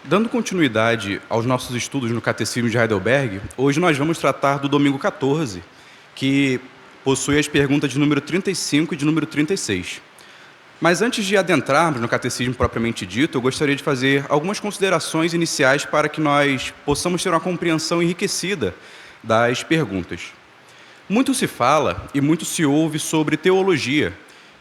Dando continuidade aos nossos estudos no Catecismo de Heidelberg, hoje nós vamos tratar do domingo 14, que possui as perguntas de número 35 e de número 36. Mas antes de adentrarmos no Catecismo propriamente dito, eu gostaria de fazer algumas considerações iniciais para que nós possamos ter uma compreensão enriquecida das perguntas. Muito se fala e muito se ouve sobre teologia,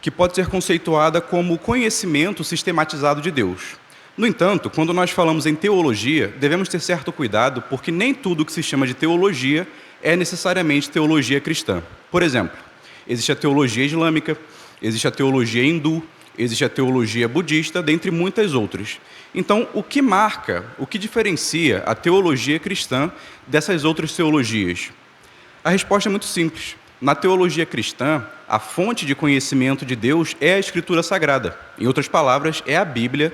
que pode ser conceituada como conhecimento sistematizado de Deus. No entanto, quando nós falamos em teologia, devemos ter certo cuidado, porque nem tudo que se chama de teologia é necessariamente teologia cristã. Por exemplo, existe a teologia islâmica, existe a teologia hindu, existe a teologia budista, dentre muitas outras. Então, o que marca, o que diferencia a teologia cristã dessas outras teologias? A resposta é muito simples. Na teologia cristã, a fonte de conhecimento de Deus é a Escritura Sagrada. Em outras palavras, é a Bíblia,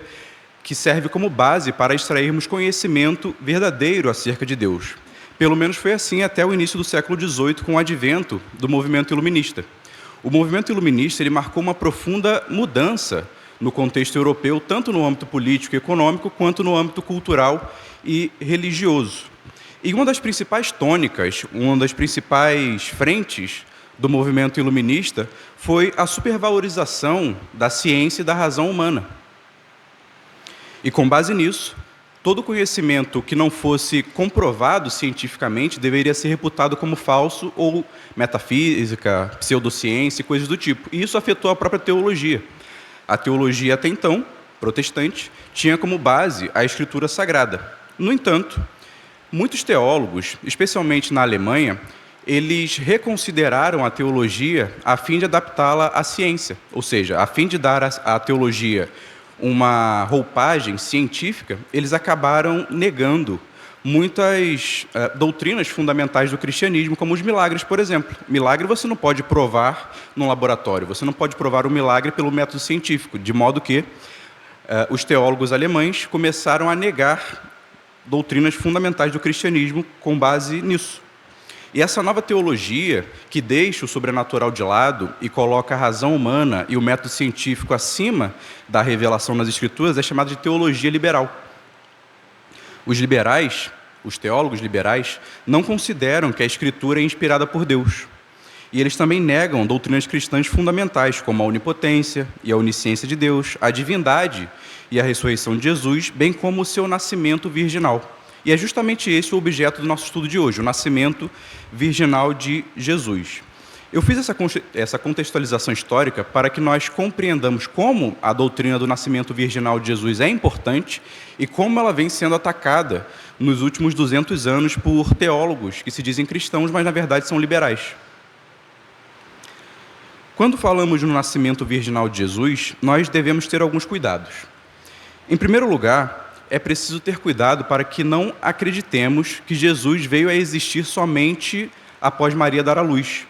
que serve como base para extrairmos conhecimento verdadeiro acerca de Deus. Pelo menos foi assim até o início do século XVIII, com o advento do movimento iluminista. O movimento iluminista ele marcou uma profunda mudança no contexto europeu, tanto no âmbito político e econômico, quanto no âmbito cultural e religioso. E uma das principais tônicas, uma das principais frentes do movimento iluminista foi a supervalorização da ciência e da razão humana. E com base nisso, todo conhecimento que não fosse comprovado cientificamente deveria ser reputado como falso ou metafísica, pseudociência e coisas do tipo. E isso afetou a própria teologia. A teologia, até então, protestante, tinha como base a Escritura Sagrada. No entanto, muitos teólogos, especialmente na Alemanha, eles reconsideraram a teologia a fim de adaptá-la à ciência, ou seja, a fim de dar à teologia uma roupagem científica, eles acabaram negando muitas doutrinas fundamentais do cristianismo, como os milagres, por exemplo. Milagre você não pode provar num laboratório, você não pode provar um milagre pelo método científico, de modo que os teólogos alemães começaram a negar doutrinas fundamentais do cristianismo com base nisso. E essa nova teologia, que deixa o sobrenatural de lado e coloca a razão humana e o método científico acima da revelação nas Escrituras, é chamada de teologia liberal. Os liberais, os teólogos liberais, não consideram que a Escritura é inspirada por Deus. E eles também negam doutrinas cristãs fundamentais, como a onipotência e a onisciência de Deus, a divindade e a ressurreição de Jesus, bem como o seu nascimento virginal. E é justamente esse o objeto do nosso estudo de hoje, o nascimento virginal de Jesus. Eu fiz essa contextualização histórica para que nós compreendamos como a doutrina do nascimento virginal de Jesus é importante e como ela vem sendo atacada nos últimos 200 anos por teólogos que se dizem cristãos, mas na verdade são liberais. Quando falamos no nascimento virginal de Jesus, nós devemos ter alguns cuidados. Em primeiro lugar, é preciso ter cuidado para que não acreditemos que Jesus veio a existir somente após Maria dar à luz.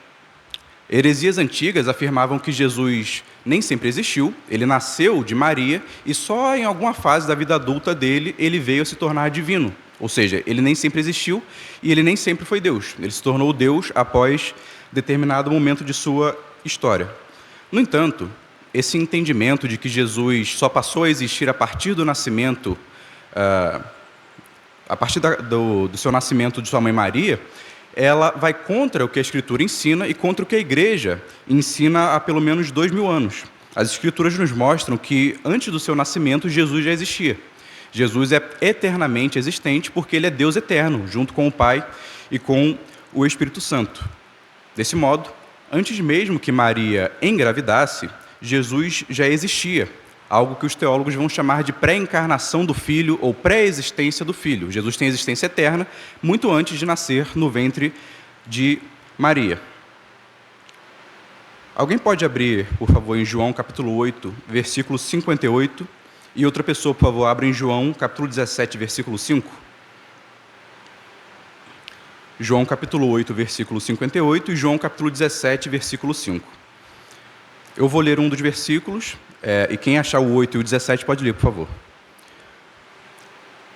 Heresias antigas afirmavam que Jesus nem sempre existiu, ele nasceu de Maria e só em alguma fase da vida adulta dele ele veio a se tornar divino. Ou seja, ele nem sempre existiu e ele nem sempre foi Deus. Ele se tornou Deus após determinado momento de sua história. No entanto, esse entendimento de que Jesus só passou a existir a partir do nascimento a partir do seu nascimento de sua mãe Maria, ela vai contra o que a Escritura ensina e contra o que a Igreja ensina há pelo menos 2000 anos. As Escrituras nos mostram que, antes do seu nascimento, Jesus já existia. Jesus é eternamente existente porque ele é Deus eterno, junto com o Pai e com o Espírito Santo. Desse modo, antes mesmo que Maria engravidasse, Jesus já existia. Algo que os teólogos vão chamar de pré-encarnação do Filho ou pré-existência do Filho. Jesus tem existência eterna muito antes de nascer no ventre de Maria. Alguém pode abrir, por favor, em João capítulo 8, versículo 58, e outra pessoa, por favor, abra em João capítulo 17, versículo 5. João capítulo 8, versículo 58 e João capítulo 17, versículo 5. Eu vou ler um dos versículos, e quem achar o 8 e o 17 pode ler, por favor.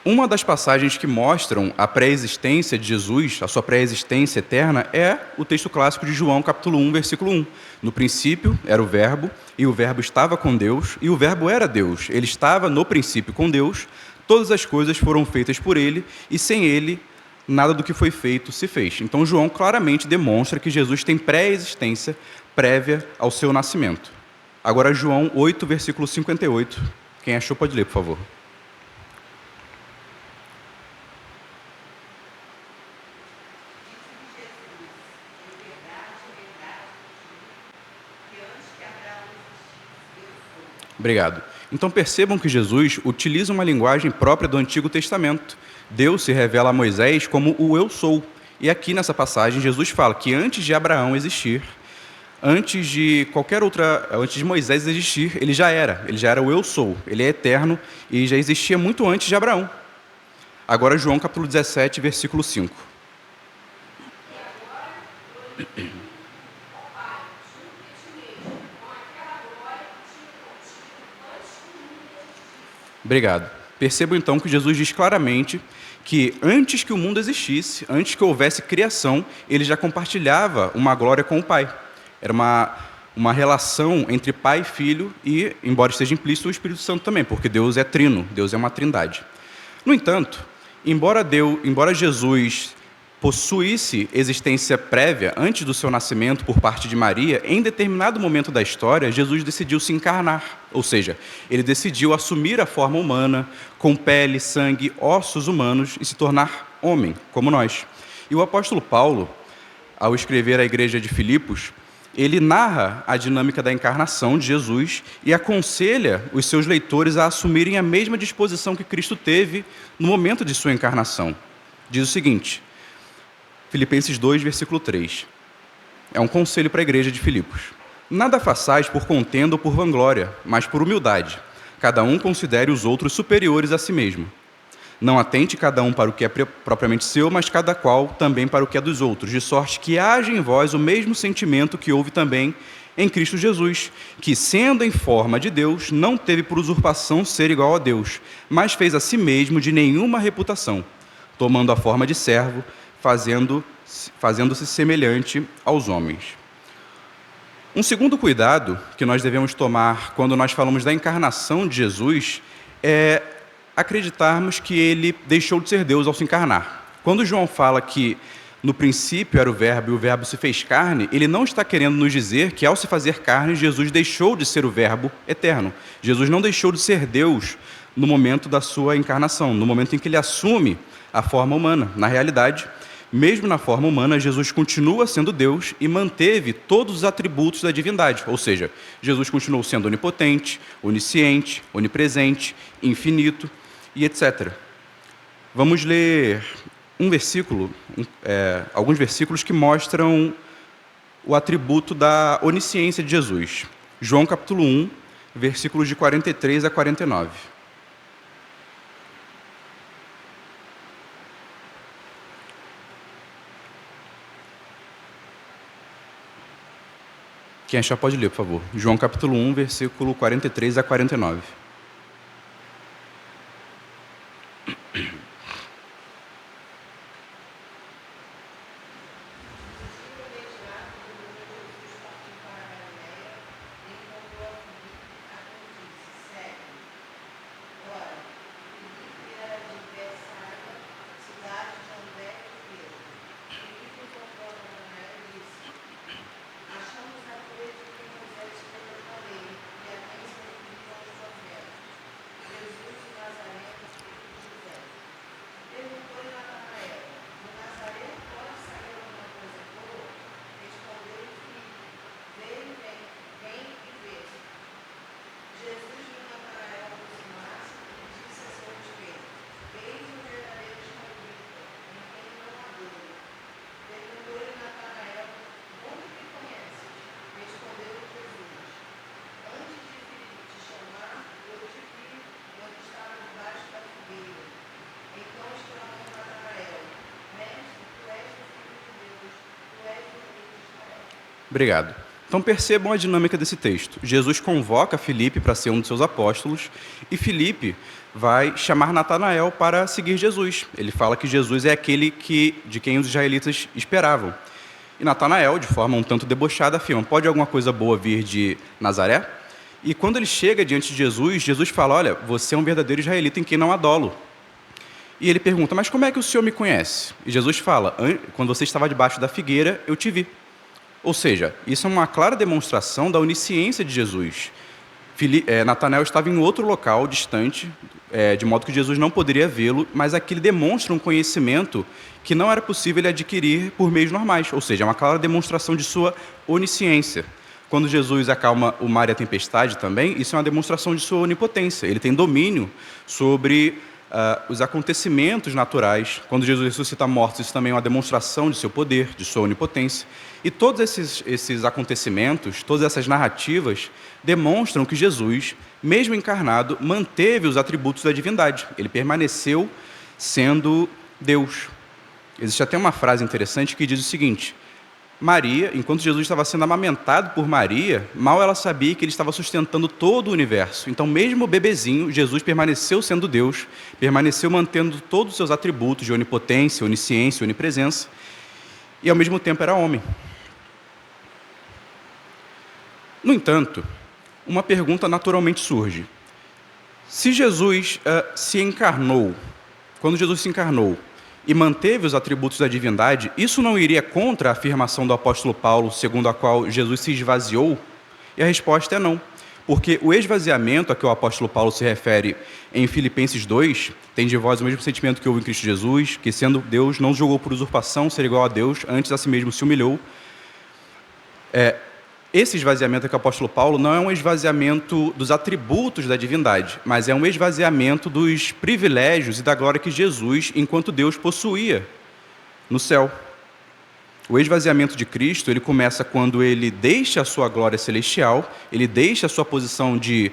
Uma das passagens que mostram a pré-existência de Jesus, a sua pré-existência eterna, é o texto clássico de João, capítulo 1, versículo 1. No princípio era o Verbo, e o Verbo estava com Deus, e o Verbo era Deus. Ele estava no princípio com Deus. Todas as coisas foram feitas por ele, e sem ele, nada do que foi feito se fez. Então, João claramente demonstra que Jesus tem pré-existência prévia ao seu nascimento. Agora, João 8, versículo 58. Quem achou pode ler, por favor. Obrigado. Então percebam que Jesus utiliza uma linguagem própria do Antigo Testamento. Deus se revela a Moisés como o Eu Sou. E aqui nessa passagem Jesus fala que antes de Abraão existir, antes de Moisés existir, ele já era o Eu Sou. Ele é eterno e já existia muito antes de Abraão. Agora João capítulo 17, versículo 5. Obrigado. Percebam então que Jesus diz claramente que antes que o mundo existisse, antes que houvesse criação, ele já compartilhava uma glória com o Pai. Era uma relação entre Pai e Filho e, embora esteja implícito, o Espírito Santo também, porque Deus é trino, Deus é uma trindade. No entanto, embora Jesus possuísse existência prévia antes do seu nascimento por parte de Maria, em determinado momento da história, Jesus decidiu se encarnar, ou seja, ele decidiu assumir a forma humana, com pele, sangue, ossos humanos e se tornar homem, como nós. E o apóstolo Paulo, ao escrever à igreja de Filipos, ele narra a dinâmica da encarnação de Jesus e aconselha os seus leitores a assumirem a mesma disposição que Cristo teve no momento de sua encarnação. Diz o seguinte, Filipenses 2, versículo 3. É um conselho para a igreja de Filipos. Nada façais por contenda ou por vanglória, mas por humildade. Cada um considere os outros superiores a si mesmo. Não atente cada um para o que é propriamente seu, mas cada qual também para o que é dos outros, de sorte que haja em vós o mesmo sentimento que houve também em Cristo Jesus, que, sendo em forma de Deus, não teve por usurpação ser igual a Deus, mas fez a si mesmo de nenhuma reputação, tomando a forma de servo, fazendo-se semelhante aos homens. Um segundo cuidado que nós devemos tomar quando nós falamos da encarnação de Jesus é acreditarmos que ele deixou de ser Deus ao se encarnar. Quando João fala que no princípio era o Verbo e o Verbo se fez carne, ele não está querendo nos dizer que ao se fazer carne, Jesus deixou de ser o Verbo eterno. Jesus não deixou de ser Deus no momento da sua encarnação, no momento em que ele assume a forma humana. Na realidade, mesmo na forma humana, Jesus continua sendo Deus e manteve todos os atributos da divindade. Ou seja, Jesus continuou sendo onipotente, onisciente, onipresente, infinito e etc. Vamos ler alguns versículos que mostram o atributo da onisciência de Jesus. João capítulo 1, versículos de 43 a 49. Quem achar pode ler, por favor. João capítulo 1, versículo 43 a 49. Obrigado. Então percebam a dinâmica desse texto. Jesus convoca Filipe para ser um dos seus apóstolos e Filipe vai chamar Natanael para seguir Jesus. Ele fala que Jesus é aquele de quem os israelitas esperavam. E Natanael, de forma um tanto debochada, afirma: pode alguma coisa boa vir de Nazaré? E quando ele chega diante de Jesus, Jesus fala: olha, você é um verdadeiro israelita em quem não há dolo. E ele pergunta: mas como é que o senhor me conhece? E Jesus fala: quando você estava debaixo da figueira, eu te vi. Ou seja, isso é uma clara demonstração da onisciência de Jesus. Natanael estava em outro local distante, de modo que Jesus não poderia vê-lo, mas aqui ele demonstra um conhecimento que não era possível ele adquirir por meios normais, ou seja, é uma clara demonstração de sua onisciência. Quando Jesus acalma o mar e a tempestade também, isso é uma demonstração de sua onipotência. Ele tem domínio sobre os acontecimentos naturais. Quando Jesus ressuscita mortos, isso também é uma demonstração de seu poder, de sua onipotência. E todos esses acontecimentos, todas essas narrativas, demonstram que Jesus, mesmo encarnado, manteve os atributos da divindade. Ele permaneceu sendo Deus. Existe até uma frase interessante que diz o seguinte: Maria, enquanto Jesus estava sendo amamentado por Maria, mal ela sabia que ele estava sustentando todo o universo. Então, mesmo bebezinho, Jesus permaneceu sendo Deus, permaneceu mantendo todos os seus atributos de onipotência, onisciência, onipresença, e ao mesmo tempo era homem. No entanto, uma pergunta naturalmente surge. Se Jesus se encarnou, quando Jesus se encarnou e manteve os atributos da divindade, isso não iria contra a afirmação do apóstolo Paulo, segundo a qual Jesus se esvaziou? E a resposta é não. Porque o esvaziamento a que o apóstolo Paulo se refere em Filipenses 2, tem de vós o mesmo sentimento que houve em Cristo Jesus, que sendo Deus não julgou por usurpação ser igual a Deus, antes a si mesmo se humilhou. Esse esvaziamento que o apóstolo Paulo não é um esvaziamento dos atributos da divindade, mas é um esvaziamento dos privilégios e da glória que Jesus, enquanto Deus, possuía no céu. O esvaziamento de Cristo, ele começa quando ele deixa a sua glória celestial, ele deixa a sua posição de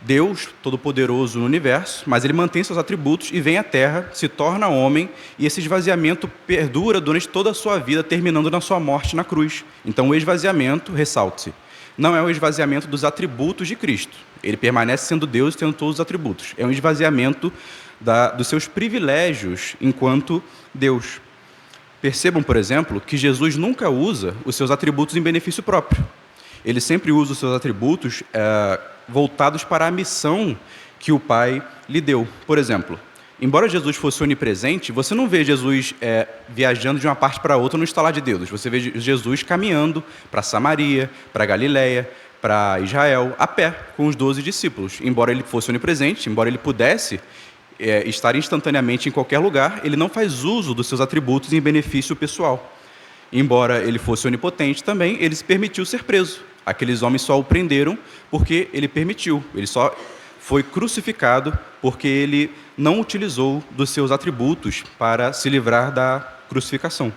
Deus Todo-Poderoso no universo, mas ele mantém seus atributos e vem à Terra, se torna homem, e esse esvaziamento perdura durante toda a sua vida, terminando na sua morte na cruz. Então, o esvaziamento, ressalte-se, não é o esvaziamento dos atributos de Cristo. Ele permanece sendo Deus e tendo todos os atributos. É um esvaziamento dos seus privilégios enquanto Deus. Percebam, por exemplo, que Jesus nunca usa os seus atributos em benefício próprio. Ele sempre usa os seus atributos voltados para a missão que o Pai lhe deu. Por exemplo, embora Jesus fosse onipresente, você não vê Jesus viajando de uma parte para outra no estalar de dedos. Você vê Jesus caminhando para Samaria, para Galiléia, para Israel, a pé, com os 12 discípulos. Embora ele fosse onipresente, embora ele pudesse estar instantaneamente em qualquer lugar, ele não faz uso dos seus atributos em benefício pessoal. Embora ele fosse onipotente também, ele se permitiu ser preso. Aqueles homens só o prenderam porque ele permitiu. Ele só foi crucificado porque ele não utilizou dos seus atributos para se livrar da crucificação.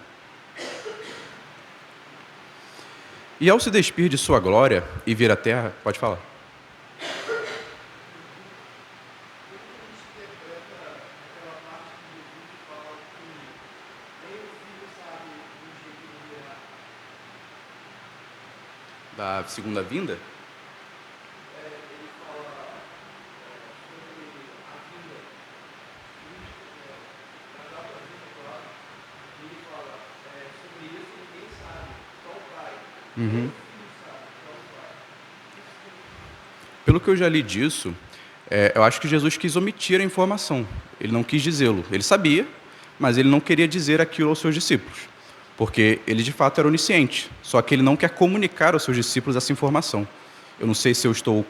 E ao se despir de sua glória e vir à terra, pode falar. Da segunda vinda? Uhum. Pelo que eu já li disso, eu acho que Jesus quis omitir a informação. Ele não quis dizê-lo. Ele sabia, mas ele não queria dizer aquilo aos seus discípulos, porque ele de fato era onisciente, só que ele não quer comunicar aos seus discípulos essa informação. Eu não sei se eu estou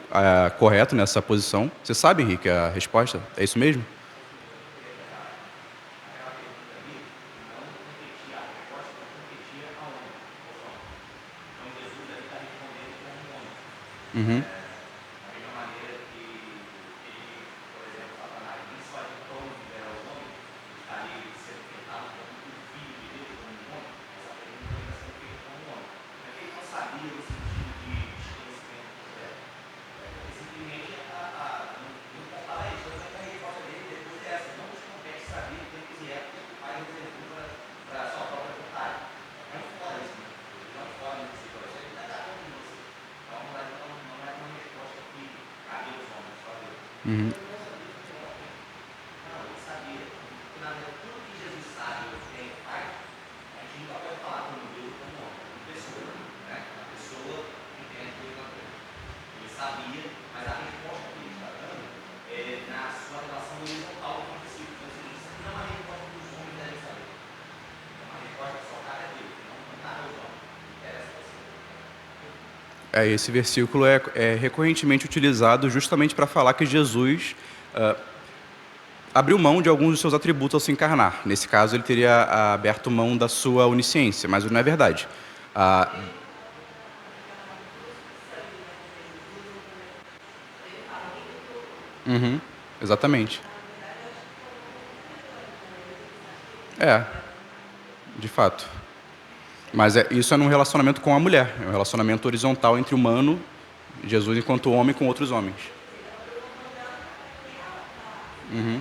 correto nessa posição. Você sabe, Henrique, a resposta? É isso mesmo? Uhum. Uhum. Esse versículo é recorrentemente utilizado justamente para falar que Jesus abriu mão de alguns dos seus atributos ao se encarnar. Nesse caso, ele teria aberto mão da sua onisciência, mas não é verdade. Ah, uhum, exatamente. É, de fato. Mas isso é num relacionamento com a mulher. É um relacionamento horizontal entre o humano, Jesus enquanto homem, com outros homens. Uhum.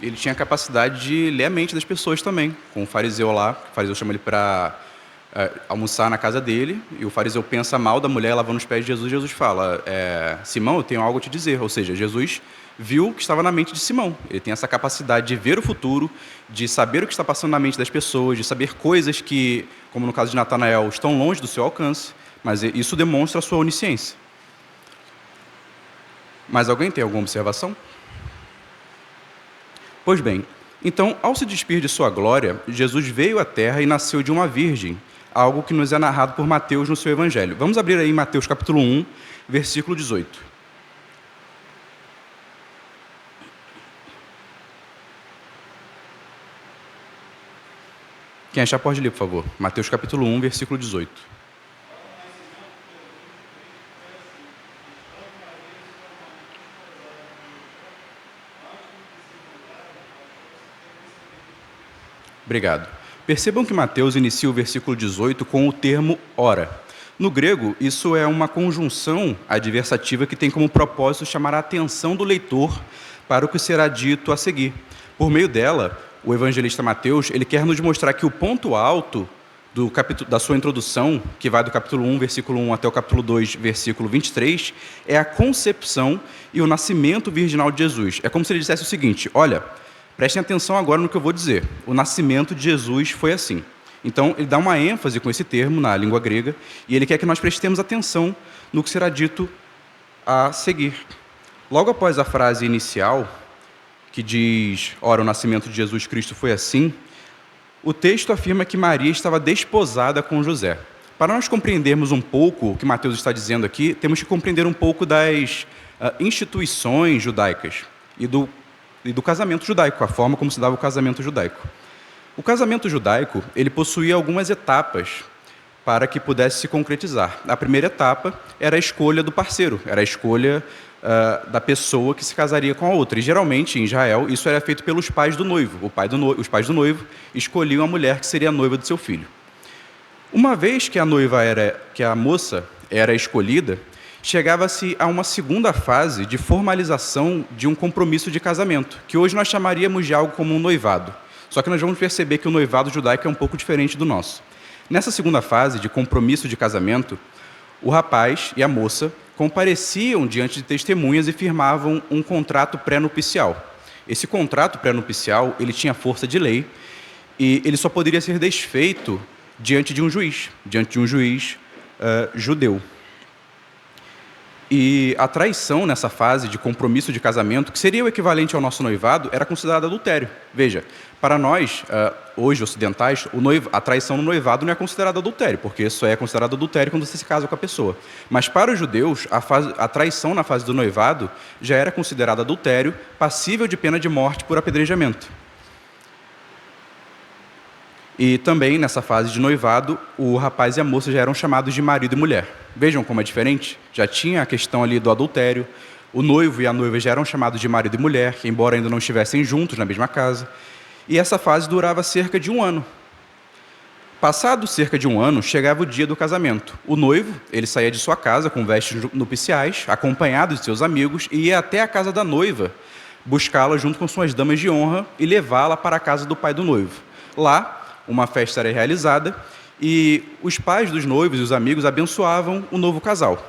Ele tinha a capacidade de ler a mente das pessoas também, com o fariseu lá. O fariseu chama ele para almoçar na casa dele, e o fariseu pensa mal da mulher lavando os pés de Jesus. Jesus fala: Simão, eu tenho algo a te dizer. Ou seja, Jesus viu o que estava na mente de Simão. Ele tem essa capacidade de ver o futuro, de saber o que está passando na mente das pessoas, de saber coisas que, como no caso de Natanael, estão longe do seu alcance, mas isso demonstra a sua onisciência. Mas alguém tem alguma observação? Pois bem, então, ao se despir de sua glória, Jesus veio à terra e nasceu de uma virgem, algo que nos é narrado por Mateus no seu evangelho. Vamos abrir aí Mateus capítulo 1, versículo 18. Quem achar pode ler, por favor. Mateus capítulo 1, versículo 18. Obrigado. Percebam que Mateus inicia o versículo 18 com o termo ora. No grego, isso é uma conjunção adversativa que tem como propósito chamar a atenção do leitor para o que será dito a seguir. Por meio dela, o evangelista Mateus ele quer nos mostrar que o ponto alto da sua introdução, que vai do capítulo 1, versículo 1 até o capítulo 2, versículo 23, é a concepção e o nascimento virginal de Jesus. É como se ele dissesse o seguinte: olha, prestem atenção agora no que eu vou dizer. O nascimento de Jesus foi assim. Então, ele dá uma ênfase com esse termo na língua grega e ele quer que nós prestemos atenção no que será dito a seguir. Logo após a frase inicial, que diz: ora, o nascimento de Jesus Cristo foi assim, o texto afirma que Maria estava desposada com José. Para nós compreendermos um pouco o que Mateus está dizendo aqui, temos que compreender um pouco das instituições judaicas e do casamento judaico, a forma como se dava o casamento judaico. O casamento judaico, ele possuía algumas etapas para que pudesse se concretizar. A primeira etapa era a escolha do parceiro, era a escolha da pessoa que se casaria com a outra. E geralmente, em Israel, isso era feito pelos pais do noivo. Os pais do noivo escolhiam a mulher que seria a noiva do seu filho. Uma vez que a moça era escolhida, chegava-se a uma segunda fase de formalização de um compromisso de casamento, que hoje nós chamaríamos de algo como um noivado. Só que nós vamos perceber que o noivado judaico é um pouco diferente do nosso. Nessa segunda fase de compromisso de casamento, o rapaz e a moça compareciam diante de testemunhas e firmavam um contrato pré-nupcial. Esse contrato pré-nupcial ele tinha força de lei e ele só poderia ser desfeito diante de um juiz judeu. E a traição nessa fase de compromisso de casamento, que seria o equivalente ao nosso noivado, era considerada adultério. Veja, para nós, hoje ocidentais, a traição no noivado não é considerada adultério, porque só é considerado adultério quando você se casa com a pessoa. Mas para os judeus, a traição na fase do noivado já era considerada adultério, passível de pena de morte por apedrejamento. E também, nessa fase de noivado, o rapaz e a moça já eram chamados de marido e mulher. Vejam como é diferente? Já tinha a questão ali do adultério. O noivo e a noiva já eram chamados de marido e mulher, embora ainda não estivessem juntos na mesma casa. E essa fase durava cerca de 1 ano. Passado cerca de um ano, chegava o dia do casamento. O noivo, ele saía de sua casa com vestes nupciais, acompanhado de seus amigos, e ia até a casa da noiva, buscá-la junto com suas damas de honra e levá-la para a casa do pai do noivo. Lá, uma festa era realizada e os pais dos noivos e os amigos abençoavam o novo casal.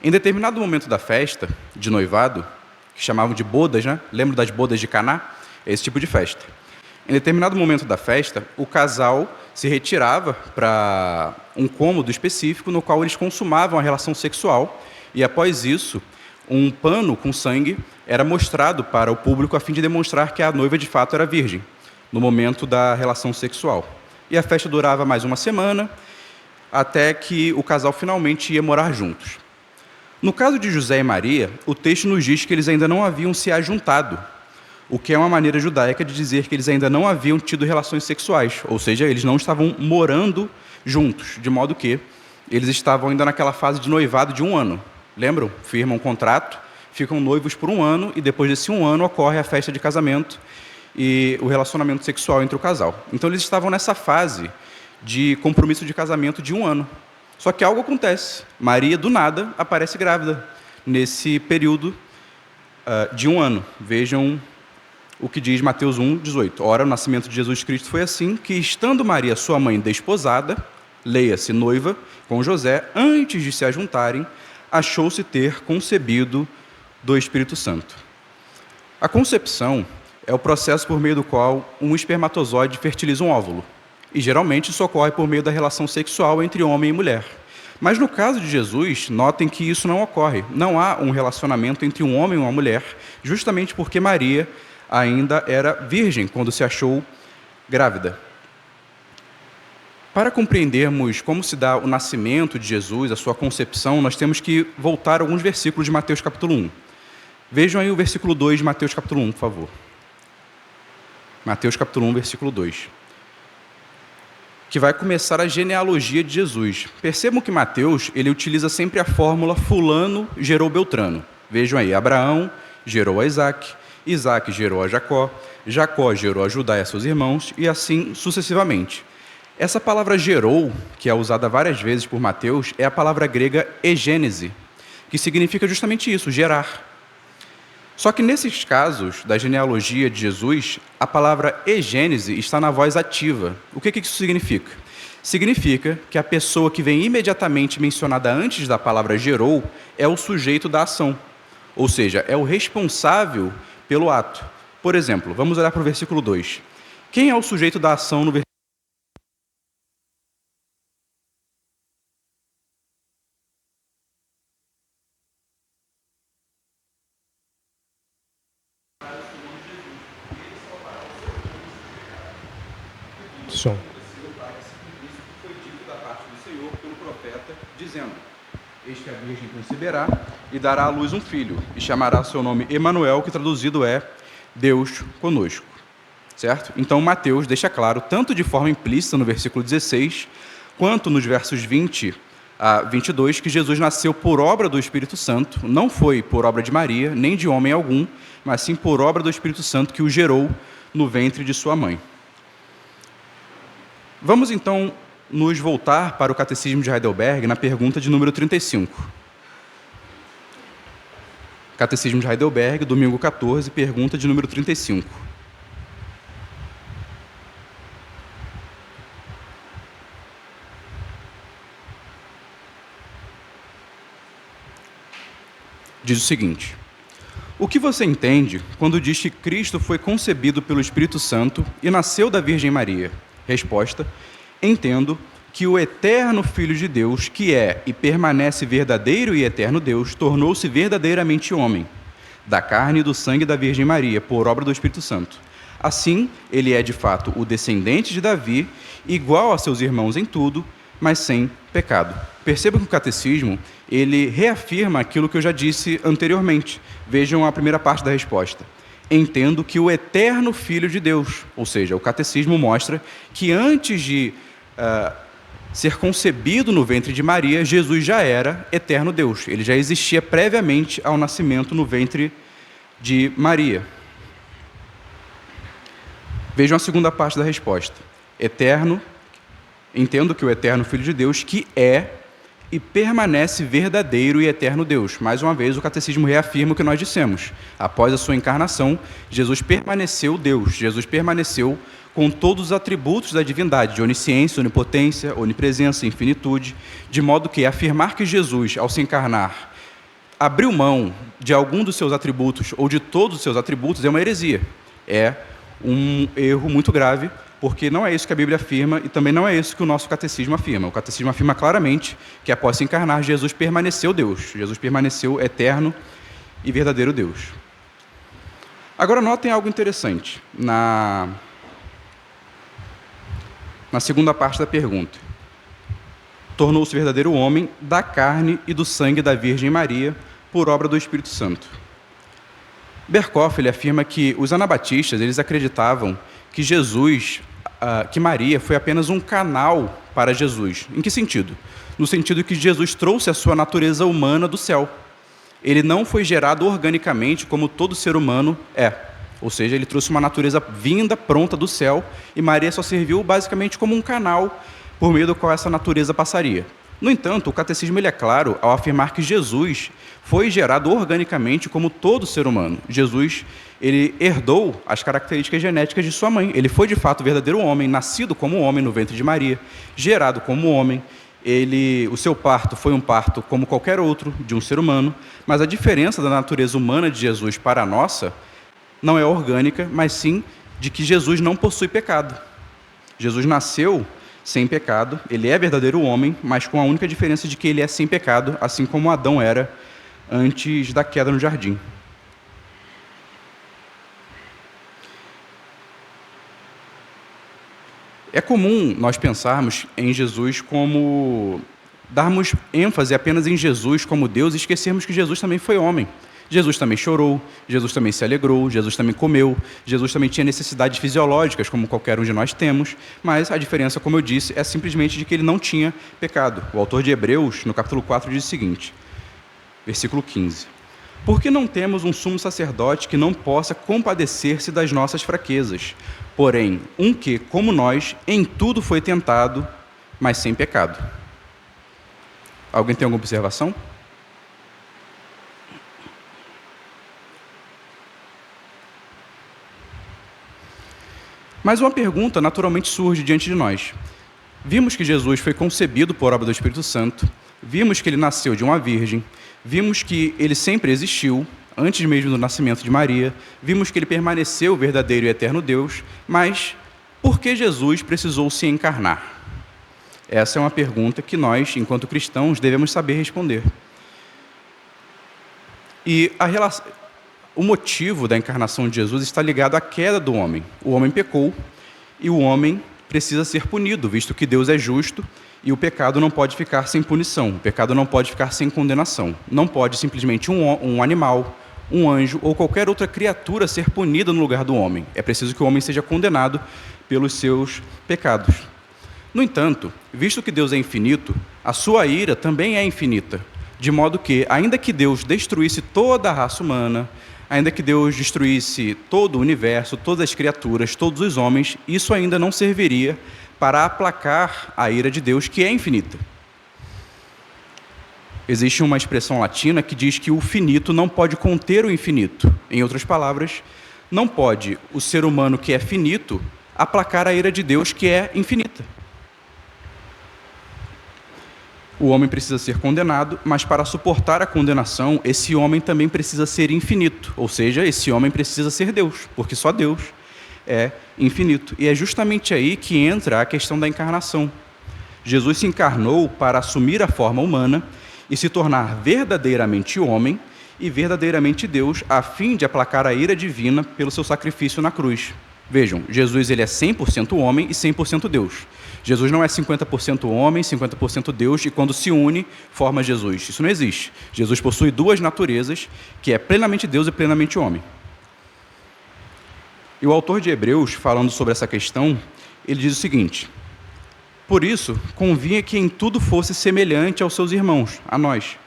Em determinado momento da festa, de noivado, que chamavam de bodas, né? Lembra das bodas de Caná? É esse tipo de festa. Em determinado momento da festa, o casal se retirava para um cômodo específico no qual eles consumavam a relação sexual e, após isso, um pano com sangue era mostrado para o público a fim de demonstrar que a noiva de fato era virgem no momento da relação sexual. E a festa durava mais uma semana, até que o casal finalmente ia morar juntos. No caso de José e Maria, o texto nos diz que eles ainda não haviam se ajuntado, o que é uma maneira judaica de dizer que eles ainda não haviam tido relações sexuais, ou seja, eles não estavam morando juntos, de modo que eles estavam ainda naquela fase de noivado de um ano. Lembram? Firmam um contrato, ficam noivos por um ano, e depois desse um ano ocorre a festa de casamento e o relacionamento sexual entre o casal. Então eles estavam nessa fase de compromisso de casamento de um ano. Só que algo acontece. Maria, do nada, aparece grávida nesse período de um ano. Vejam o que diz Mateus 1:18. Ora, o nascimento de Jesus Cristo foi assim, que estando Maria, sua mãe, desposada, leia-se noiva, com José, antes de se ajuntarem, achou-se ter concebido do Espírito Santo. A concepção é o processo por meio do qual um espermatozoide fertiliza um óvulo. E geralmente isso ocorre por meio da relação sexual entre homem e mulher. Mas no caso de Jesus, notem que isso não ocorre. Não há um relacionamento entre um homem e uma mulher, justamente porque Maria ainda era virgem quando se achou grávida. Para compreendermos como se dá o nascimento de Jesus, a sua concepção, nós temos que voltar a alguns versículos de Mateus capítulo 1. Vejam aí o versículo 2 de Mateus capítulo 1, por favor. Mateus capítulo 1, versículo 2. Que vai começar a genealogia de Jesus. Percebam que Mateus, ele utiliza sempre a fórmula fulano gerou Beltrano. Vejam aí, Abraão gerou a Isaac, Isaac gerou a Jacó, Jacó gerou a Judá e a seus irmãos, e assim sucessivamente. Essa palavra gerou, que é usada várias vezes por Mateus, é a palavra grega egênese, que significa justamente isso, gerar. Só que nesses casos da genealogia de Jesus, a palavra egênese está na voz ativa. O que isso significa? Significa que a pessoa que vem imediatamente mencionada antes da palavra gerou é o sujeito da ação, ou seja, é o responsável pelo ato. Por exemplo, vamos olhar para o versículo 2. Quem é o sujeito da ação no versículo? Som. Foi dito da parte do Senhor pelo profeta, dizendo: Eis que a virgem conceberá e dará à luz um filho, e chamará seu nome Emanuel, que traduzido é Deus conosco. Certo? Então Mateus deixa claro, tanto de forma implícita no versículo 16, quanto nos versos 20 a 22, que Jesus nasceu por obra do Espírito Santo, não foi por obra de Maria, nem de homem algum, mas sim por obra do Espírito Santo que o gerou no ventre de sua mãe. Vamos então nos voltar para o Catecismo de Heidelberg na pergunta de número 35. Catecismo de Heidelberg, domingo 14, pergunta de número 35. Diz o seguinte: o que você entende quando diz que Cristo foi concebido pelo Espírito Santo e nasceu da Virgem Maria? Resposta: entendo que o eterno Filho de Deus, que é e permanece verdadeiro e eterno Deus, tornou-se verdadeiramente homem, da carne e do sangue da Virgem Maria, por obra do Espírito Santo. Assim, ele é de fato o descendente de Davi, igual a seus irmãos em tudo, mas sem pecado. Percebam que o catecismo, ele reafirma aquilo que eu já disse anteriormente. Vejam a primeira parte da resposta. Entendo que o eterno Filho de Deus, ou seja, o catecismo mostra que antes de ser concebido no ventre de Maria, Jesus já era eterno Deus. Ele já existia previamente ao nascimento no ventre de Maria. Vejam a segunda parte da resposta. Eterno, Entendo que o eterno Filho de Deus, que é e permanece verdadeiro e eterno Deus. Mais uma vez, o catecismo reafirma o que nós dissemos. Após a sua encarnação, Jesus permaneceu Deus. Jesus permaneceu com todos os atributos da divindade, de onisciência, onipotência, onipresença, infinitude, de modo que afirmar que Jesus, ao se encarnar, abriu mão de algum dos seus atributos ou de todos os seus atributos é uma heresia. É um erro muito grave, porque não é isso que a Bíblia afirma e também não é isso que o nosso catecismo afirma. O catecismo afirma claramente que após se encarnar, Jesus permaneceu Deus. Jesus permaneceu eterno e verdadeiro Deus. Agora notem algo interessante na segunda parte da pergunta. Tornou-se verdadeiro homem da carne e do sangue da Virgem Maria por obra do Espírito Santo. Berkoff, ele afirma que os anabatistas, eles acreditavam que que Maria foi apenas um canal para Jesus. Em que sentido? No sentido que Jesus trouxe a sua natureza humana do céu. Ele não foi gerado organicamente como todo ser humano é. Ou seja, ele trouxe uma natureza vinda, pronta do céu, e Maria só serviu basicamente como um canal por meio do qual essa natureza passaria. No entanto, o catecismo ele é claro ao afirmar que Jesus foi gerado organicamente como todo ser humano. Jesus, ele herdou as características genéticas de sua mãe. Ele foi, de fato, verdadeiro homem, nascido como homem no ventre de Maria, gerado como homem. O seu parto foi um parto como qualquer outro de um ser humano, mas a diferença da natureza humana de Jesus para a nossa não é orgânica, mas sim de que Jesus não possui pecado. Jesus nasceu sem pecado, ele é verdadeiro homem, mas com a única diferença de que ele é sem pecado, assim como Adão era antes da queda no jardim. É comum nós pensarmos em Jesus como darmos ênfase apenas em Jesus como Deus e esquecermos que Jesus também foi homem. Jesus também chorou, Jesus também se alegrou, Jesus também comeu, Jesus também tinha necessidades fisiológicas, como qualquer um de nós temos, mas a diferença, como eu disse, é simplesmente de que ele não tinha pecado. O autor de Hebreus, no capítulo 4, diz o seguinte, versículo 15. Porque não temos um sumo sacerdote que não possa compadecer-se das nossas fraquezas, porém, um que, como nós, em tudo foi tentado, mas sem pecado. Alguém tem alguma observação? Mas uma pergunta naturalmente surge diante de nós. Vimos que Jesus foi concebido por obra do Espírito Santo, vimos que ele nasceu de uma virgem, vimos que ele sempre existiu, antes mesmo do nascimento de Maria, vimos que ele permaneceu verdadeiro e eterno Deus, mas por que Jesus precisou se encarnar? Essa é uma pergunta que nós, enquanto cristãos, devemos saber responder. E o motivo da encarnação de Jesus está ligado à queda do homem. O homem pecou e o homem precisa ser punido, visto que Deus é justo e o pecado não pode ficar sem punição, o pecado não pode ficar sem condenação. Não pode simplesmente um animal, um anjo ou qualquer outra criatura ser punida no lugar do homem. É preciso que o homem seja condenado pelos seus pecados. No entanto, visto que Deus é infinito, a sua ira também é infinita, de modo que, ainda que Deus destruísse toda a raça humana, ainda que Deus destruísse todo o universo, todas as criaturas, todos os homens, isso ainda não serviria para aplacar a ira de Deus, que é infinita. Existe uma expressão latina que diz que o finito não pode conter o infinito. Em outras palavras, não pode o ser humano que é finito aplacar a ira de Deus, que é infinita. O homem precisa ser condenado, mas para suportar a condenação, esse homem também precisa ser infinito, ou seja, esse homem precisa ser Deus, porque só Deus é infinito. E é justamente aí que entra a questão da encarnação. Jesus se encarnou para assumir a forma humana e se tornar verdadeiramente homem e verdadeiramente Deus, a fim de aplacar a ira divina pelo seu sacrifício na cruz. Vejam, Jesus ele é 100% homem e 100% Deus. Jesus não é 50% homem, 50% Deus, e quando se une, forma Jesus. Isso não existe. Jesus possui duas naturezas, que é plenamente Deus e plenamente homem. E o autor de Hebreus, falando sobre essa questão, ele diz o seguinte: por isso, convinha que em tudo fosse semelhante aos seus irmãos, a nós,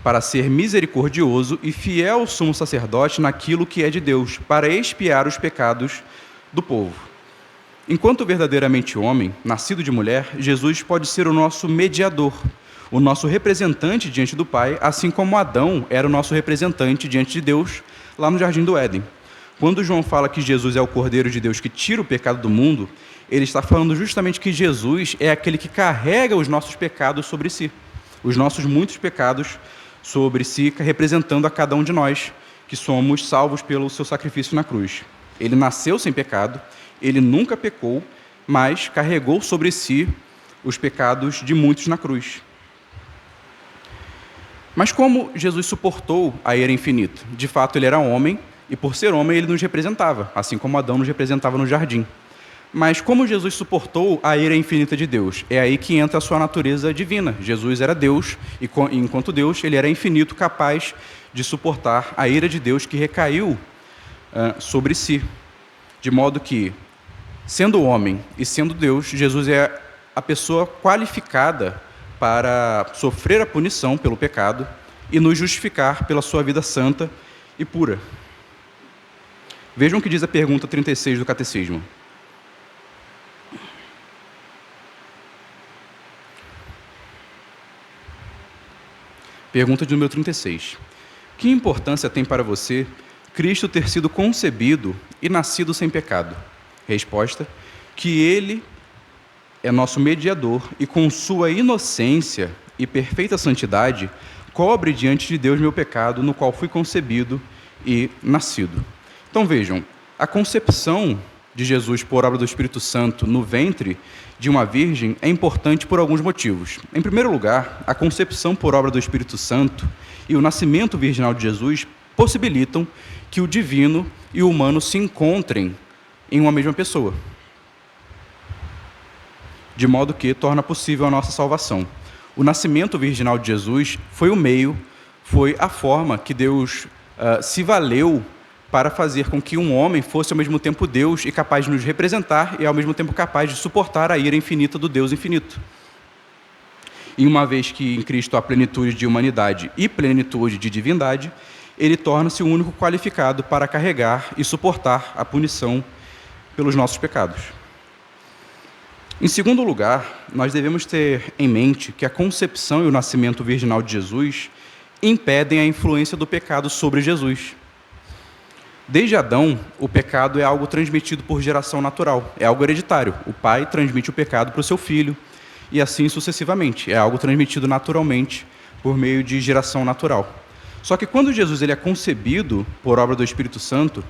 para ser misericordioso e fiel sumo sacerdote naquilo que é de Deus, para expiar os pecados do povo. Enquanto verdadeiramente homem, nascido de mulher, Jesus pode ser o nosso mediador, o nosso representante diante do Pai, assim como Adão era o nosso representante diante de Deus lá no Jardim do Éden. Quando João fala que Jesus é o Cordeiro de Deus que tira o pecado do mundo, ele está falando justamente que Jesus é aquele que carrega os nossos pecados sobre si, os nossos muitos pecados sobre si, representando a cada um de nós, que somos salvos pelo seu sacrifício na cruz. Ele nasceu sem pecado, ele nunca pecou, mas carregou sobre si os pecados de muitos na cruz. Mas como Jesus suportou a ira infinita? De fato, ele era homem, e por ser homem, ele nos representava, assim como Adão nos representava no jardim. Mas como Jesus suportou a ira infinita de Deus? É aí que entra a sua natureza divina. Jesus era Deus, e enquanto Deus, ele era infinito, capaz de suportar a ira de Deus que recaiu sobre si. De modo que, sendo homem e sendo Deus, Jesus é a pessoa qualificada para sofrer a punição pelo pecado e nos justificar pela sua vida santa e pura. Vejam o que diz a pergunta 36 do Catecismo. Pergunta de número 36. Que importância tem para você Cristo ter sido concebido e nascido sem pecado? Resposta: que ele é nosso mediador e com sua inocência e perfeita santidade cobre diante de Deus meu pecado, no qual fui concebido e nascido. Então vejam, a concepção de Jesus por obra do Espírito Santo no ventre de uma virgem é importante por alguns motivos. Em primeiro lugar, a concepção por obra do Espírito Santo e o nascimento virginal de Jesus possibilitam que o divino e o humano se encontrem em uma mesma pessoa, de modo que torna possível a nossa salvação. O nascimento virginal de Jesus foi o meio, foi a forma que Deus se valeu para fazer com que um homem fosse ao mesmo tempo Deus e capaz de nos representar e ao mesmo tempo capaz de suportar a ira infinita do Deus infinito. E uma vez que em Cristo há plenitude de humanidade e plenitude de divindade, ele torna-se o único qualificado para carregar e suportar a punição pelos nossos pecados. Em segundo lugar, nós devemos ter em mente que a concepção e o nascimento virginal de Jesus impedem a influência do pecado sobre Jesus. Desde Adão, o pecado é algo transmitido por geração natural, é algo hereditário. O pai transmite o pecado para o seu filho e assim sucessivamente. É algo transmitido naturalmente por meio de geração natural. Só que quando Jesus ele é concebido por obra do Espírito Santo,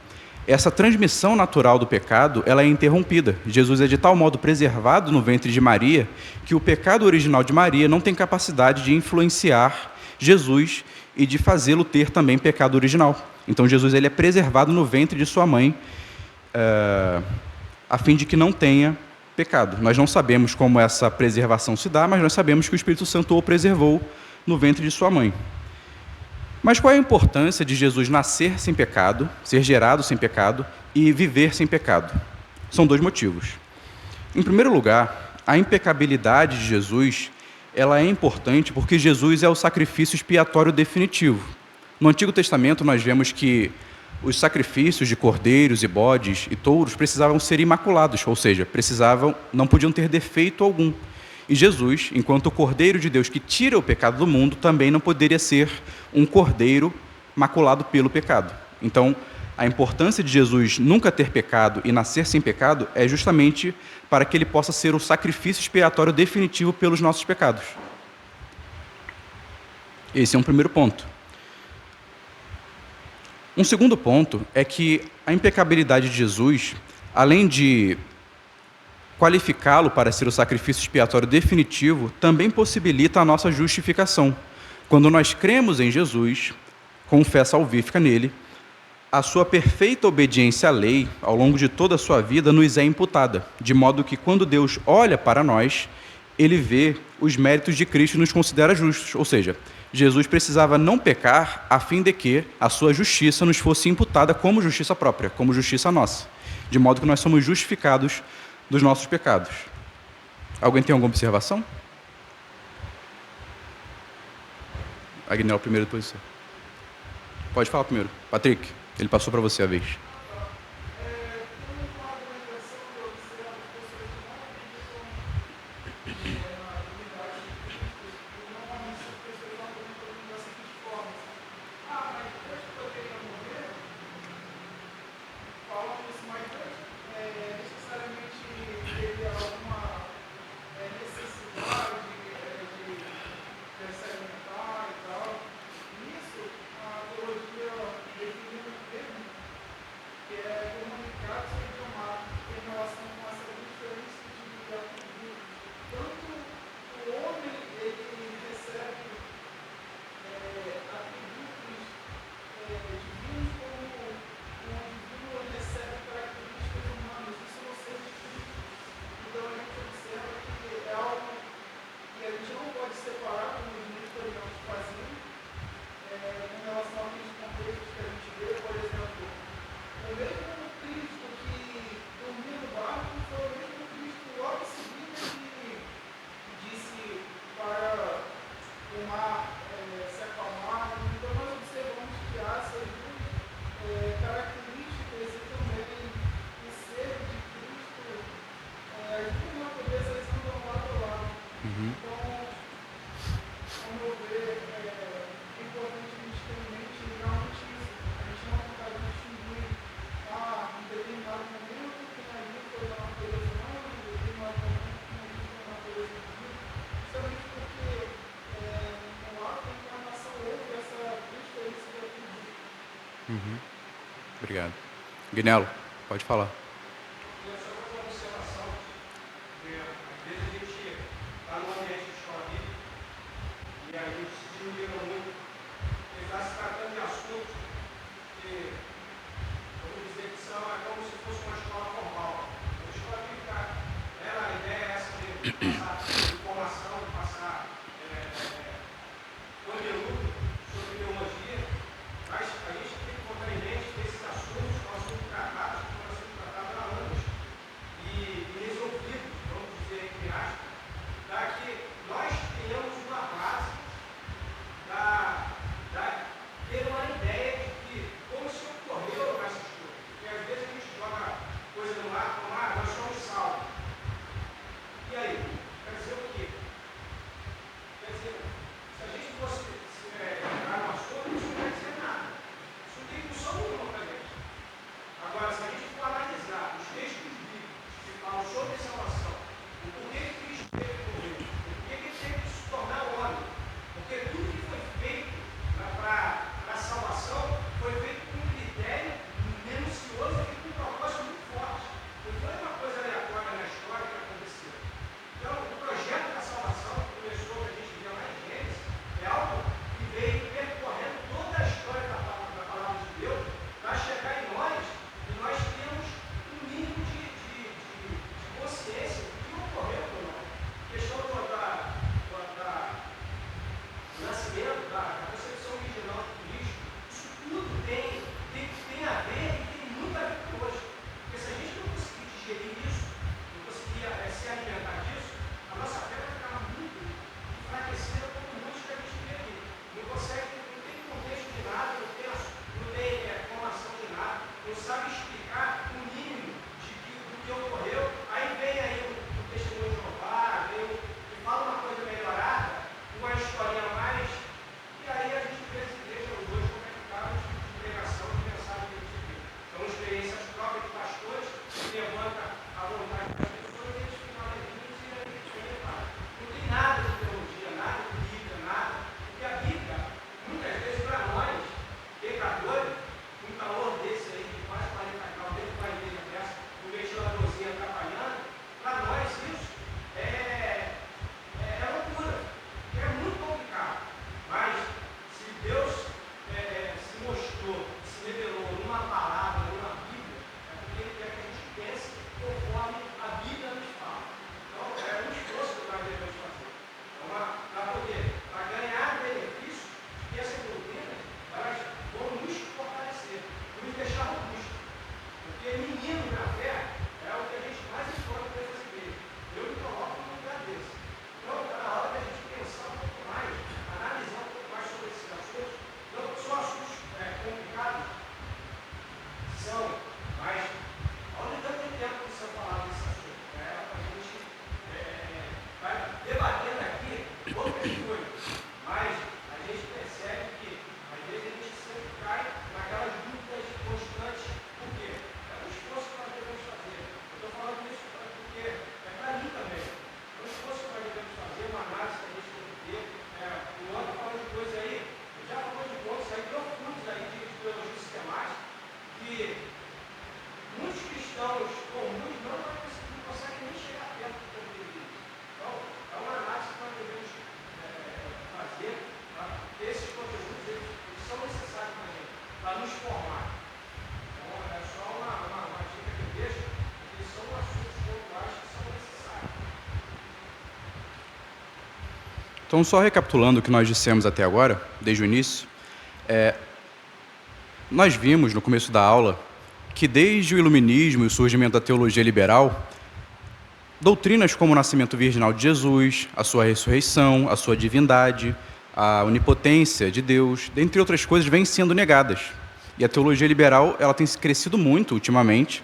essa transmissão natural do pecado ela é interrompida. Jesus é de tal modo preservado no ventre de Maria que o pecado original de Maria não tem capacidade de influenciar Jesus e de fazê-lo ter também pecado original. Então Jesus ele é preservado no ventre de sua mãe a fim de que não tenha pecado. Nós não sabemos como essa preservação se dá, mas nós sabemos que o Espírito Santo o preservou no ventre de sua mãe. Mas qual é a importância de Jesus nascer sem pecado, ser gerado sem pecado e viver sem pecado? São dois motivos. Em primeiro lugar, a impecabilidade de Jesus ela é importante porque Jesus é o sacrifício expiatório definitivo. No Antigo Testamento, nós vemos que os sacrifícios de cordeiros e bodes e touros precisavam ser imaculados, ou seja, não podiam ter defeito algum. E Jesus, enquanto o Cordeiro de Deus que tira o pecado do mundo, também não poderia ser um cordeiro maculado pelo pecado. Então, a importância de Jesus nunca ter pecado e nascer sem pecado é justamente para que ele possa ser o sacrifício expiatório definitivo pelos nossos pecados. Esse é um primeiro ponto. Um segundo ponto é que a impecabilidade de Jesus, além de qualificá-lo para ser o sacrifício expiatório definitivo, também possibilita a nossa justificação. Quando nós cremos em Jesus, com fé salvífica nele, a sua perfeita obediência à lei, ao longo de toda a sua vida, nos é imputada, de modo que quando Deus olha para nós, ele vê os méritos de Cristo e nos considera justos. Ou seja, Jesus precisava não pecar a fim de que a sua justiça nos fosse imputada como justiça própria, como justiça nossa, de modo que nós somos justificados dos nossos pecados. Alguém tem alguma observação? Agnel, primeiro depois você. Pode falar primeiro. Patrick, ele passou para você a vez. Obrigado. Guinelo, pode falar. Então, só recapitulando o que nós dissemos até agora, desde o início, nós vimos no começo da aula que desde o Iluminismo e o surgimento da teologia liberal, doutrinas como o nascimento virginal de Jesus, a sua ressurreição, a sua divindade, a onipotência de Deus, dentre outras coisas, vêm sendo negadas. E a teologia liberal ela tem crescido muito ultimamente,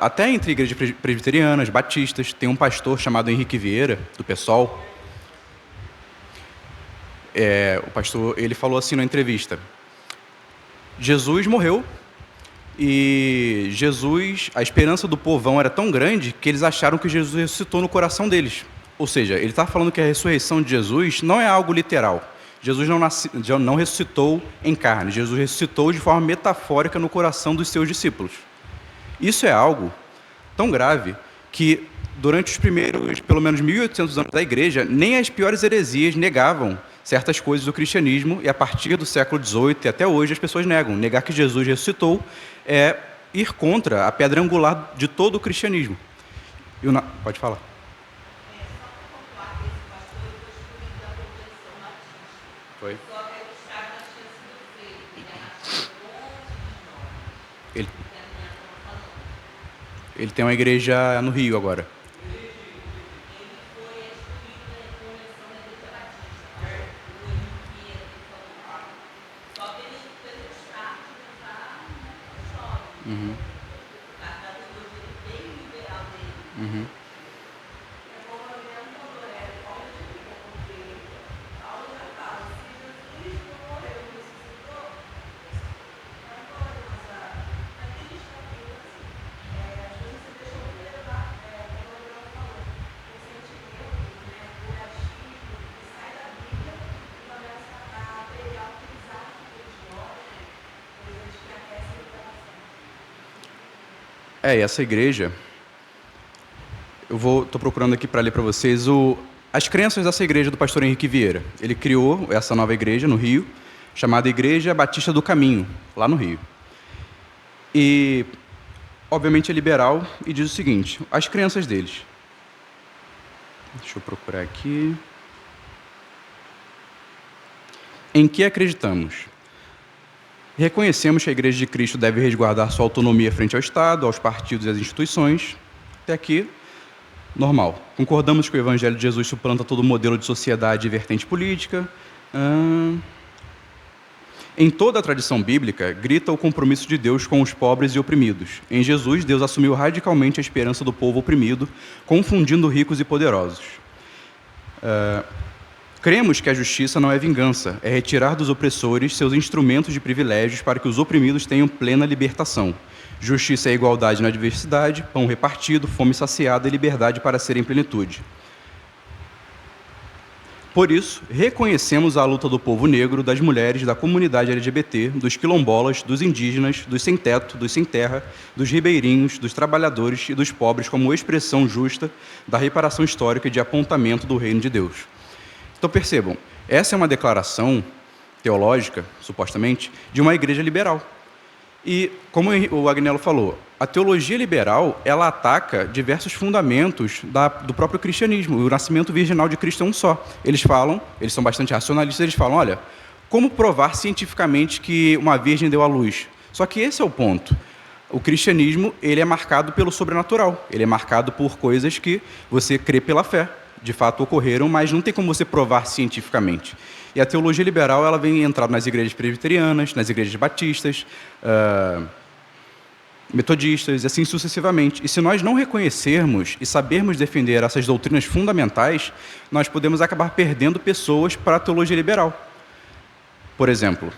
até entre igrejas presbiterianas, batistas. Tem um pastor chamado Henrique Vieira, do PSOL. O pastor ele falou assim na entrevista: Jesus morreu e a esperança do povão era tão grande que eles acharam que Jesus ressuscitou no coração deles. Ou seja, ele está falando que a ressurreição de Jesus não é algo literal. Jesus já não ressuscitou em carne, Jesus ressuscitou de forma metafórica no coração dos seus discípulos. Isso é algo tão grave que, durante os primeiros, pelo menos 1.800 anos da Igreja, nem as piores heresias negavam certas coisas do cristianismo, e a partir do século XVIII e até hoje as pessoas negam. Negar que Jesus ressuscitou é ir contra a pedra angular de todo o cristianismo. Pode falar. Foi. Ele tem uma igreja no Rio agora. Uhum. Uhum. E essa igreja, estou procurando aqui para ler para vocês as crenças dessa igreja do pastor Henrique Vieira. Ele criou essa nova igreja no Rio, chamada Igreja Batista do Caminho, lá no Rio. E, obviamente, é liberal e diz o seguinte, as crenças deles. Deixa eu procurar aqui. Em que acreditamos? Reconhecemos que a Igreja de Cristo deve resguardar sua autonomia frente ao Estado, aos partidos e às instituições. Até aqui, normal. Concordamos que o Evangelho de Jesus suplanta todo modelo de sociedade e vertente política. Em toda a tradição bíblica, grita o compromisso de Deus com os pobres e oprimidos. Em Jesus, Deus assumiu radicalmente a esperança do povo oprimido, confundindo ricos e poderosos. Cremos que a justiça não é vingança, é retirar dos opressores seus instrumentos de privilégios para que os oprimidos tenham plena libertação. Justiça é igualdade na diversidade, pão repartido, fome saciada e liberdade para ser em plenitude. Por isso, reconhecemos a luta do povo negro, das mulheres, da comunidade LGBT, dos quilombolas, dos indígenas, dos sem-teto, dos sem-terra, dos ribeirinhos, dos trabalhadores e dos pobres como expressão justa da reparação histórica e de apontamento do reino de Deus. Então, percebam, essa é uma declaração teológica, supostamente, de uma igreja liberal. E, como o Agnello falou, a teologia liberal, ela ataca diversos fundamentos do próprio cristianismo. O nascimento virginal de Cristo é um só. Eles são bastante racionalistas, eles falam, olha, como provar cientificamente que uma virgem deu à luz? Só que esse é o ponto. O cristianismo, ele é marcado pelo sobrenatural. Ele é marcado por coisas que você crê pela fé. De fato ocorreram, mas não tem como você provar cientificamente. E a teologia liberal, ela vem entrar nas igrejas presbiterianas, nas igrejas batistas, metodistas, e assim sucessivamente. E se nós não reconhecermos e sabermos defender essas doutrinas fundamentais, nós podemos acabar perdendo pessoas para a teologia liberal. Por exemplo,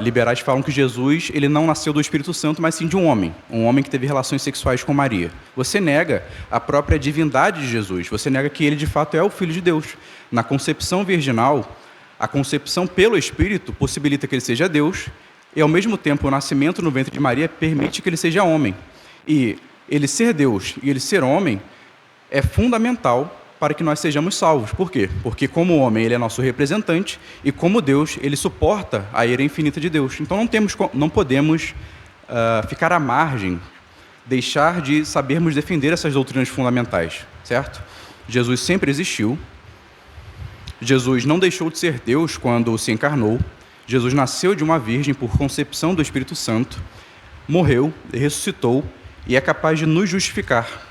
liberais falam que Jesus ele não nasceu do Espírito Santo, mas sim de um homem que teve relações sexuais com Maria. Você nega a própria divindade de Jesus, você nega que ele de fato é o Filho de Deus. Na concepção virginal, a concepção pelo Espírito possibilita que ele seja Deus, e ao mesmo tempo o nascimento no ventre de Maria permite que ele seja homem. E ele ser Deus e ele ser homem é fundamental para que nós sejamos salvos. Por quê? Porque como homem ele é nosso representante e como Deus ele suporta a ira infinita de Deus. Então não podemos ficar à margem, deixar de sabermos defender essas doutrinas fundamentais, certo? Jesus sempre existiu. Jesus não deixou de ser Deus quando se encarnou. Jesus nasceu de uma virgem por concepção do Espírito Santo, morreu, ressuscitou e é capaz de nos justificar.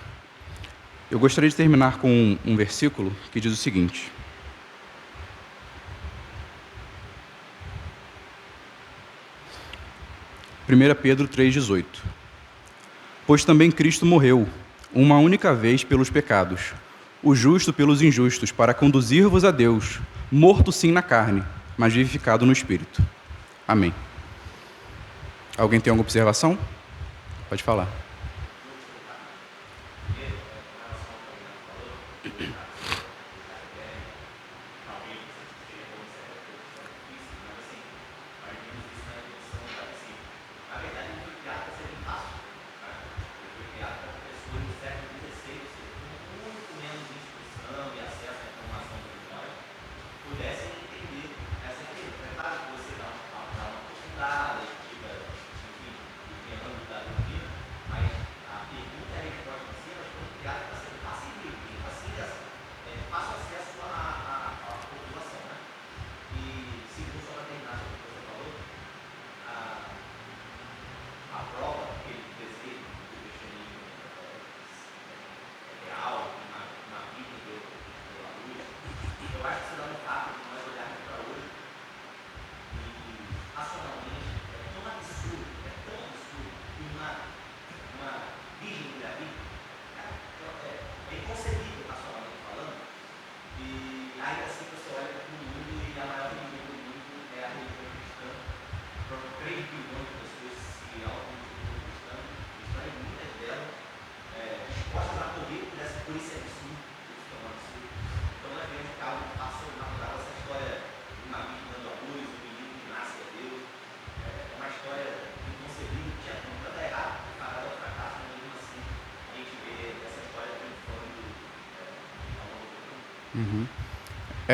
Eu gostaria de terminar com um versículo que diz o seguinte. Primeira Pedro 3,18. Pois também Cristo morreu, uma única vez pelos pecados, o justo pelos injustos, para conduzir-vos a Deus, morto sim na carne, mas vivificado no Espírito. Amém. Alguém tem alguma observação? Pode falar.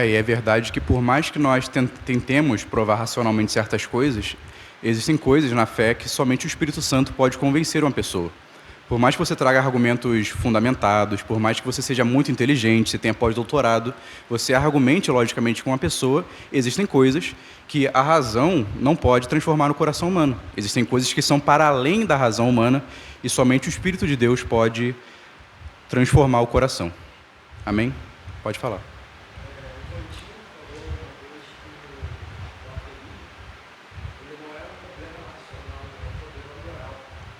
E é verdade que por mais que nós tentemos provar racionalmente certas coisas, existem coisas na fé que somente o Espírito Santo pode convencer uma pessoa. Por mais que você traga argumentos fundamentados, por mais que você seja muito inteligente, você tenha pós-doutorado, você argumente logicamente com uma pessoa, existem coisas que a razão não pode transformar no coração humano. Existem coisas que são para além da razão humana e somente o Espírito de Deus pode transformar o coração. Amém? Pode falar.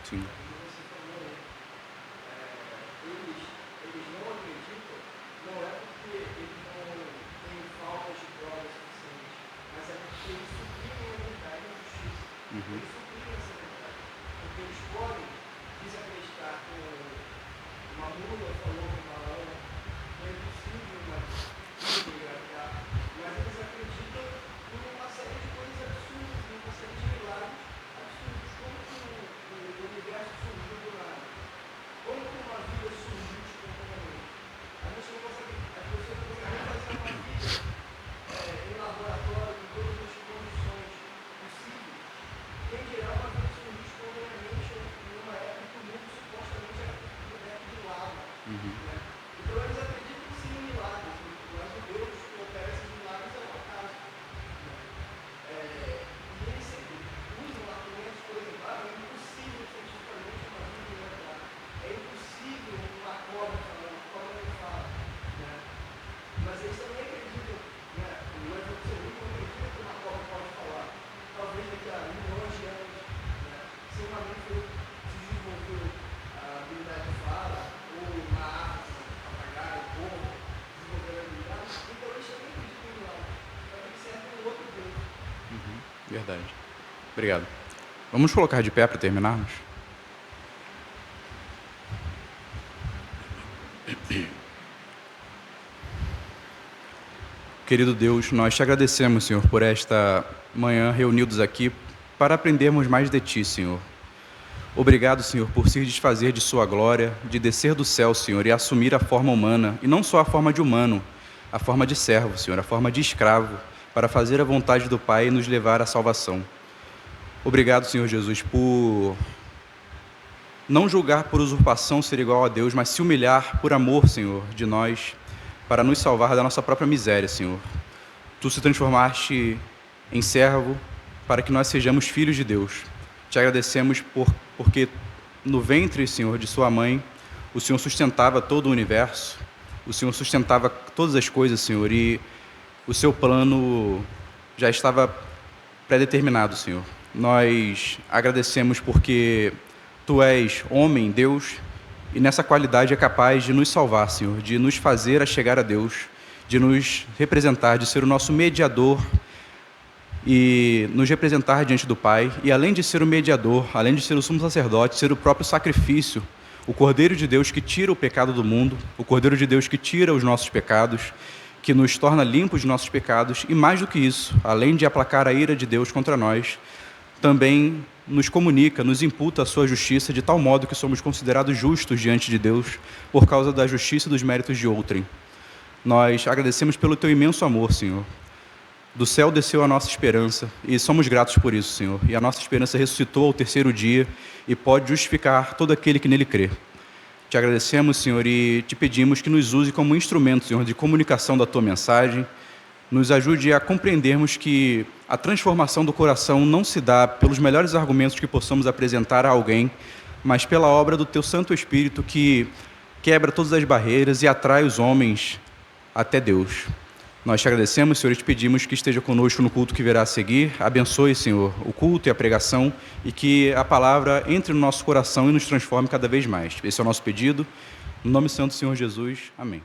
Sim. Uhum. Verdade. Obrigado. Vamos colocar de pé para terminarmos? Querido Deus, nós te agradecemos, Senhor, por esta manhã reunidos aqui para aprendermos mais de Ti, Senhor. Obrigado, Senhor, por se desfazer de Sua glória, de descer do céu, Senhor, e assumir a forma humana, e não só a forma de humano, a forma de servo, Senhor, a forma de escravo, para fazer a vontade do Pai e nos levar à salvação. Obrigado, Senhor Jesus, por não julgar por usurpação ser igual a Deus, mas se humilhar por amor, Senhor, de nós, para nos salvar da nossa própria miséria, Senhor. Tu se transformaste em servo para que nós sejamos filhos de Deus. Te agradecemos porque no ventre, Senhor, de sua mãe, o Senhor sustentava todo o universo, o Senhor sustentava todas as coisas, Senhor, e o seu plano já estava pré-determinado, Senhor. Nós agradecemos porque Tu és homem, Deus, e nessa qualidade é capaz de nos salvar, Senhor, de nos fazer a chegar a Deus, de nos representar, de ser o nosso mediador e nos representar diante do Pai. E além de ser o mediador, além de ser o sumo sacerdote, ser o próprio sacrifício, o Cordeiro de Deus que tira o pecado do mundo, o Cordeiro de Deus que tira os nossos pecados, que nos torna limpos de nossos pecados, e mais do que isso, além de aplacar a ira de Deus contra nós, também nos comunica, nos imputa a sua justiça, de tal modo que somos considerados justos diante de Deus, por causa da justiça e dos méritos de outrem. Nós agradecemos pelo Teu imenso amor, Senhor. Do céu desceu a nossa esperança, e somos gratos por isso, Senhor. E a nossa esperança ressuscitou ao terceiro dia, e pode justificar todo aquele que nele crê. Te agradecemos, Senhor, e te pedimos que nos use como instrumento, Senhor, de comunicação da Tua mensagem. Nos ajude a compreendermos que a transformação do coração não se dá pelos melhores argumentos que possamos apresentar a alguém, mas pela obra do Teu Santo Espírito que quebra todas as barreiras e atrai os homens até Deus. Nós te agradecemos, Senhor, e te pedimos que esteja conosco no culto que virá a seguir. Abençoe, Senhor, o culto e a pregação, e que a palavra entre no nosso coração e nos transforme cada vez mais. Esse é o nosso pedido. No nome santo do Senhor Jesus. Amém.